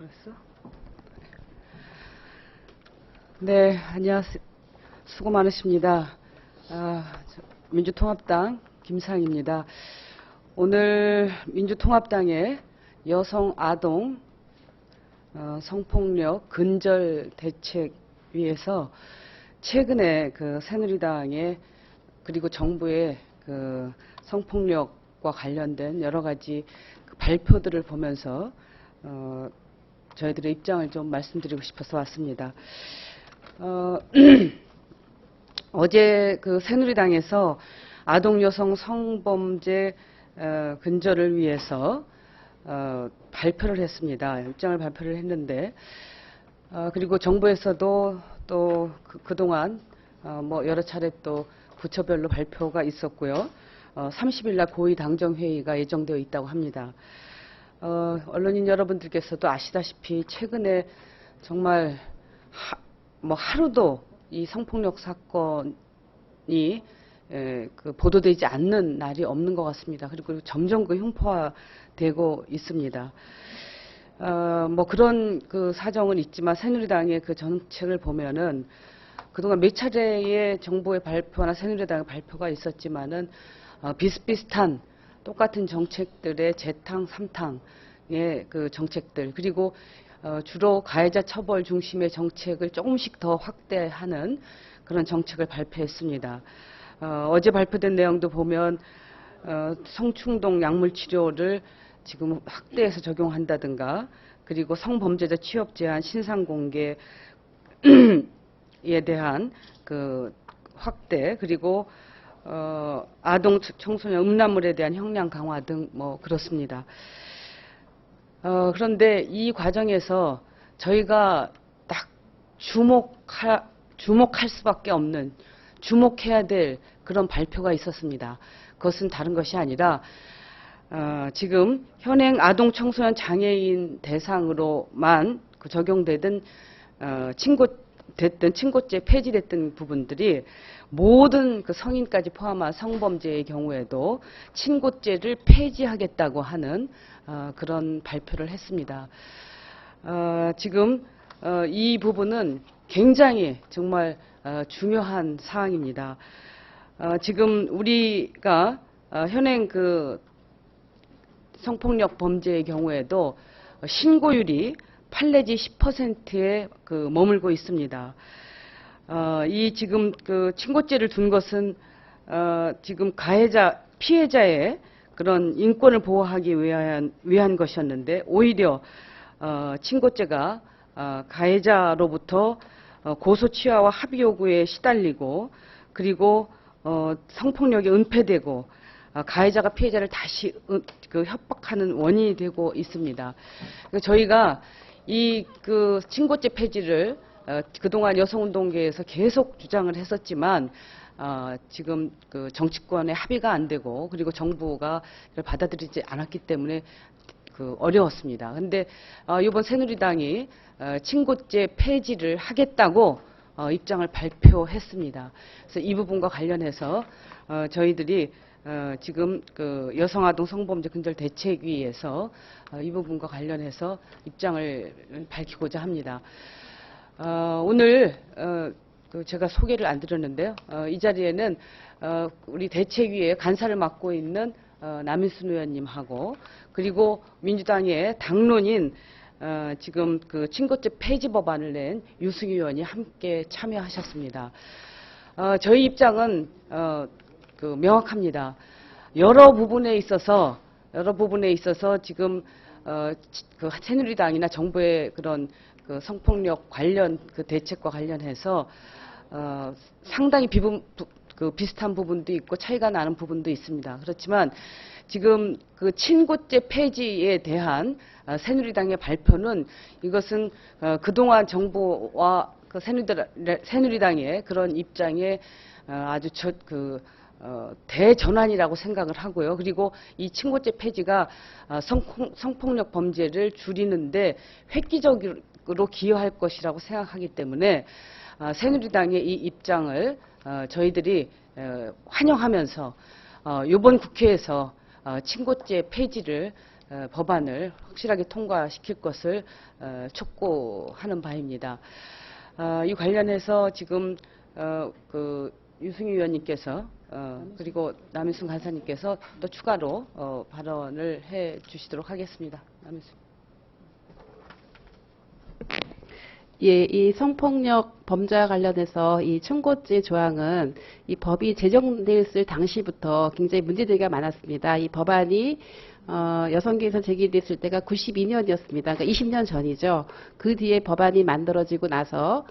됐어? 네, 안녕하세요. 수고 많으십니다. 민주통합당 김사영입니다. 오늘 민주통합당의 여성 아동 성폭력 근절 대책위에서 최근에 그 새누리당의 그리고 정부의 그 성폭력과 관련된 여러 가지 그 발표들을 보면서 저희들의 입장을 좀 말씀드리고 싶어서 왔습니다. 어제 그 새누리당에서 아동 여성 성범죄 근절을 위해서 발표를 했습니다. 입장을 발표를 했는데 그리고 정부에서도 또 그동안 뭐 여러 차례 또 부처별로 발표가 있었고요. 30일 날 고위 당정 회의가 예정되어 있다고 합니다. 언론인 여러분들께서도 아시다시피 최근에 정말 뭐 하루도 이 성폭력 사건이 그 보도되지 않는 날이 없는 것 같습니다. 그리고 점점 그 흉포화되고 있습니다. 뭐 그런 그 사정은 있지만 새누리당의 그 정책을 보면은 그동안 몇 차례의 정부의 발표나 새누리당의 발표가 있었지만은 비슷비슷한 똑같은 정책들의 재탕, 삼탕의 그 정책들 그리고 주로 가해자 처벌 중심의 정책을 조금씩 더 확대하는 그런 정책을 발표했습니다. 어제 발표된 내용도 보면 성충동 약물 치료를 지금 확대해서 적용한다든가 그리고 성범죄자 취업 제한 신상 공개에 대한 그 확대 그리고 아동 청소년 음란물에 대한 형량 강화 등 뭐 그렇습니다. 그런데 이 과정에서 저희가 딱 주목할 수밖에 없는 주목해야 될 그런 발표가 있었습니다. 그것은 다른 것이 아니라 지금 현행 아동 청소년 장애인 대상으로만 적용되던 친고죄 폐지됐던 부분들이 모든 그 성인까지 포함한 성범죄의 경우에도 친고죄를 폐지하겠다고 하는 그런 발표를 했습니다. 지금 이 부분은 굉장히 정말 중요한 사항입니다. 지금 우리가 현행 그 성폭력 범죄의 경우에도 신고율이 8 내지 10%에 그 머물고 있습니다. 이 지금 그 친고죄를 둔 것은 지금 피해자의 그런 인권을 보호하기 위한 것이었는데 오히려 친고죄가 가해자로부터 고소취하와 합의 요구에 시달리고 그리고 성폭력이 은폐되고 가해자가 피해자를 다시 그 협박하는 원인이 되고 있습니다. 저희가 이 그 친고죄 폐지를 그동안 여성운동계에서 계속 주장을 했었지만 지금 그 정치권의 합의가 안 되고 그리고 정부가 이걸 받아들이지 않았기 때문에 그 어려웠습니다. 그런데 이번 새누리당이 친고죄 폐지를 하겠다고 입장을 발표했습니다. 그래서 이 부분과 관련해서 저희들이 지금 그 여성아동 성범죄 근절 대책위에서 이 부분과 관련해서 입장을 밝히고자 합니다. 오늘 제가 소개를 안 드렸는데요. 이 자리에는 우리 대책위에 간사를 맡고 있는 남인순 의원님하고 그리고 민주당의 당론인 지금 그 친고죄 폐지 법안을 낸 유승희 의원이 함께 참여하셨습니다. 저희 입장은 그 명확합니다. 여러 부분에 있어서 지금 그 새누리당이나 정부의 그런 그 성폭력 관련 그 대책과 관련해서 상당히 비슷한 부분도 있고 차이가 나는 부분도 있습니다. 그렇지만 지금 그 친고죄 폐지에 대한 새누리당의 발표는 이것은 그동안 정부와 그 새누리당의 그런 입장에 아주 대전환이라고 생각을 하고요. 그리고 이 친고죄 폐지가 성폭력 범죄를 줄이는데 획기적으로 기여할 것이라고 생각하기 때문에 새누리당의 이 입장을 저희들이 환영하면서 이번 국회에서 친고죄 폐지를 법안을 확실하게 통과시킬 것을 촉구하는 바입니다. 이 관련해서 지금 그 유승희 의원님께서 그리고 남인순 간사님께서 또 추가로 발언을 해 주시도록 하겠습니다. 남인순. 예, 이 성폭력 범죄와 관련해서 이 충고죄 조항은 이 법이 제정되었을 당시부터 굉장히 문제제기가 많았습니다. 이 법안이 여성계에서 제기됐을 때가 92년이었습니다. 그러니까 20년 전이죠. 그 뒤에 법안이 만들어지고 나서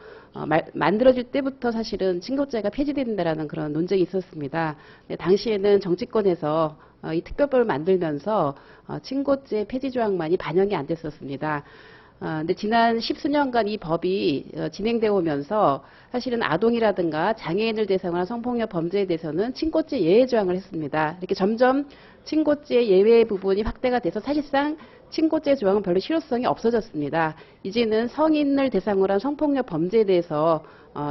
만들어질 때부터 사실은 친고죄가 폐지된다라는 그런 논쟁이 있었습니다. 당시에는 정치권에서 이 특별법을 만들면서 친고죄 폐지 조항만이 반영이 안 됐었습니다. 근데 지난 십수년간 이 법이 진행되어 오면서 사실은 아동이라든가 장애인을 대상으로 한 성폭력 범죄에 대해서는 친고죄 예외 조항을 했습니다. 이렇게 점점 친고죄 예외 부분이 확대가 돼서 사실상 친고죄 조항은 별로 실효성이 없어졌습니다. 이제는 성인을 대상으로 한 성폭력 범죄에 대해서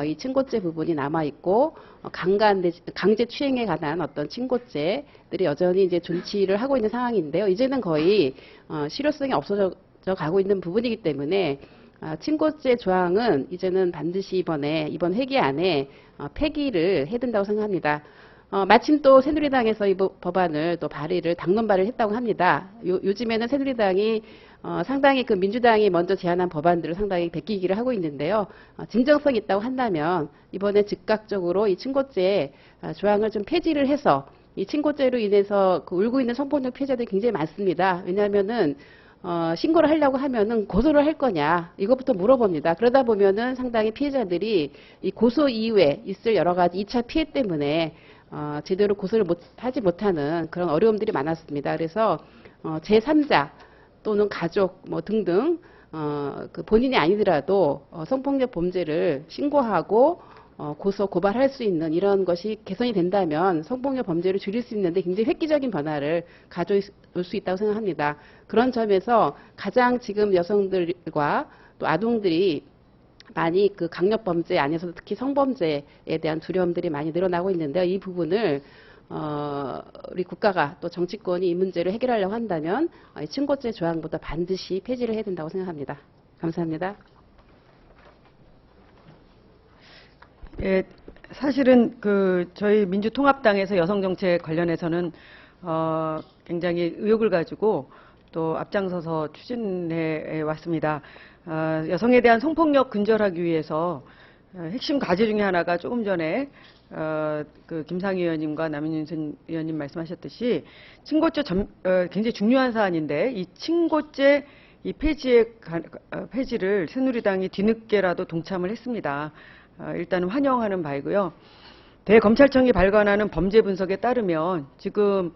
이 친고죄 부분이 남아있고 강제 추행에 관한 어떤 친고죄들이 여전히 이제 존치를 하고 있는 상황인데요. 이제는 거의 실효성이 없어져 가고 있는 부분이기 때문에 친고죄 조항은 이제는 반드시 이번 회기 안에 폐기를 해야 된다고 생각합니다. 마침 또 새누리당에서 이 법안을 또 당론 발의를 했다고 합니다. 요즘에는 새누리당이 상당히 그 민주당이 먼저 제안한 법안들을 상당히 베끼기를 하고 있는데요. 진정성이 있다고 한다면 이번에 즉각적으로 이 친고죄 조항을 좀 폐지를 해서 이 친고죄로 인해서 그 울고 있는 성폭력 피해자들이 굉장히 많습니다. 왜냐하면은 신고를 하려고 하면은 고소를 할 거냐 이것부터 물어봅니다. 그러다 보면은 상당히 피해자들이 이 고소 이후에 있을 여러 가지 2차 피해 때문에 제대로 고소를 하지 못하는 그런 어려움들이 많았습니다. 그래서 제3자 또는 가족 뭐 등등 그 본인이 아니더라도 성폭력 범죄를 신고하고 고발할 수 있는 이런 것이 개선이 된다면 성폭력 범죄를 줄일 수 있는데 굉장히 획기적인 변화를 가져올 수 있다고 생각합니다. 그런 점에서 가장 지금 여성들과 또 아동들이 많이 그 강력범죄 안에서도 특히 성범죄에 대한 두려움들이 많이 늘어나고 있는데요. 이 부분을 우리 국가가 또 정치권이 이 문제를 해결하려고 한다면 이 친고죄 조항보다 반드시 폐지를 해야 된다고 생각합니다. 감사합니다. 예, 사실은 그 저희 민주통합당에서 여성정책 관련해서는 굉장히 의욕을 가지고 또 앞장서서 추진해 왔습니다. 여성에 대한 성폭력 근절하기 위해서 핵심 과제 중에 하나가 조금 전에 그 김상희 의원님과 남인순 의원님 말씀하셨듯이 친고죄 굉장히 중요한 사안인데 이 친고죄 이 폐지를 새누리당이 뒤늦게라도 동참을 했습니다. 일단은 환영하는 바이고요. 대검찰청이 발간하는 범죄 분석에 따르면 지금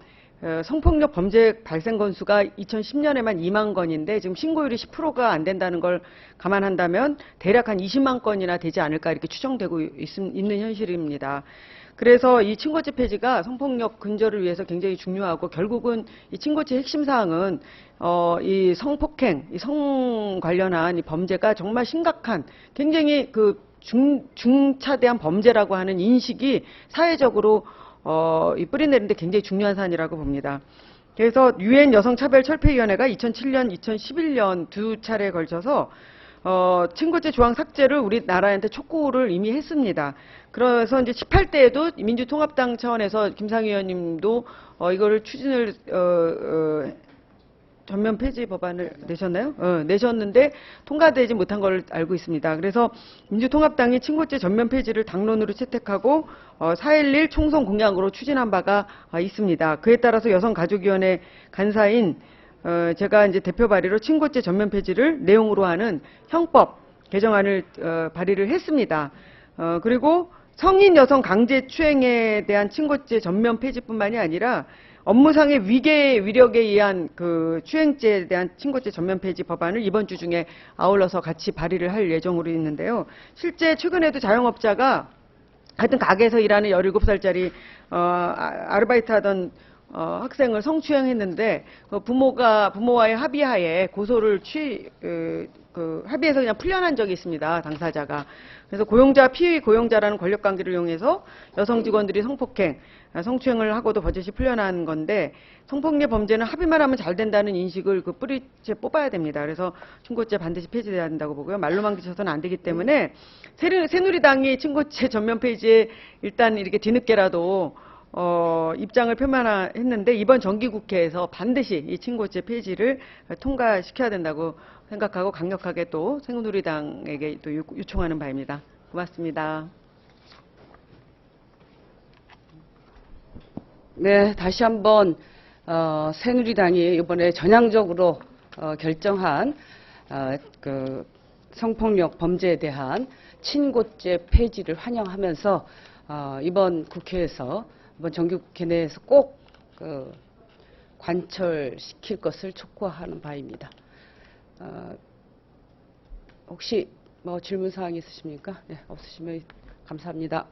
성폭력 범죄 발생 건수가 2010년에만 2만 건인데 지금 신고율이 10%가 안 된다는 걸 감안한다면 대략 한 20만 건이나 되지 않을까 이렇게 추정되고 있는 현실입니다. 그래서 이 친고죄 폐지가 성폭력 근절을 위해서 굉장히 중요하고 결국은 이 친고죄 핵심 사항은 이 성폭행, 이 성 관련한 이 범죄가 정말 심각한 굉장히 그 중차대한 범죄라고 하는 인식이 사회적으로 뿌리내리는데 굉장히 중요한 사안이라고 봅니다. 그래서 유엔 여성차별철폐위원회가 2007년, 2011년 두 차례에 걸쳐서 친고죄 조항 삭제를 우리나라한테 촉구를 이미 했습니다. 그래서 이제 18대에도 민주통합당 차원에서 김상희 의원님도 이거를 추진을 전면 폐지 법안을 내셨나요? 내셨는데 통과되지 못한 걸 알고 있습니다. 그래서 민주통합당이 친고죄 전면 폐지를 당론으로 채택하고 4.11 총선 공약으로 추진한 바가 있습니다. 그에 따라서 여성가족위원회 간사인 제가 이제 대표 발의로 친고죄 전면 폐지를 내용으로 하는 형법 개정안을 발의를 했습니다. 그리고 성인 여성 강제 추행에 대한 친고죄 전면 폐지뿐만이 아니라 업무상의 위계 위력에 의한 그 추행죄에 대한 친고죄 전면 폐지 법안을 이번 주 중에 아울러서 같이 발의를 할 예정으로 있는데요. 실제 최근에도 자영업자가 하여튼 가게에서 일하는 17살짜리 아르바이트 하던 학생을 성추행했는데 부모와의 합의하에 고소를 그 합의해서 그냥 풀려난 적이 있습니다. 당사자가. 그래서 고용자 피의 고용자라는 권력 관계를 이용해서 여성 직원들이 성폭행, 성추행을 하고도 버젓이 풀려난 건데 성폭력 범죄는 합의만 하면 잘 된다는 인식을 그 뿌리째 뽑아야 됩니다. 그래서 충고죄 반드시 폐지돼야 된다고 보고요. 말로만 그쳐서는 안 되기 때문에 새누리당이 충고죄 전면 폐지에 일단 이렇게 뒤늦게라도 입장을 표명했는데 이번 정기국회에서 반드시 이 친고죄 폐지를 통과시켜야 된다고 생각하고 강력하게 또 새누리당에게 또 요청하는 바입니다. 고맙습니다. 네, 다시 한번 새누리당이 이번에 전향적으로 결정한 그 성폭력 범죄에 대한 친고죄 폐지를 환영하면서 이번 국회에서 이번 정기국회 내에서 꼭 관철시킬 것을 촉구하는 바입니다. 혹시 뭐 질문 사항 있으십니까? 네, 없으시면 감사합니다.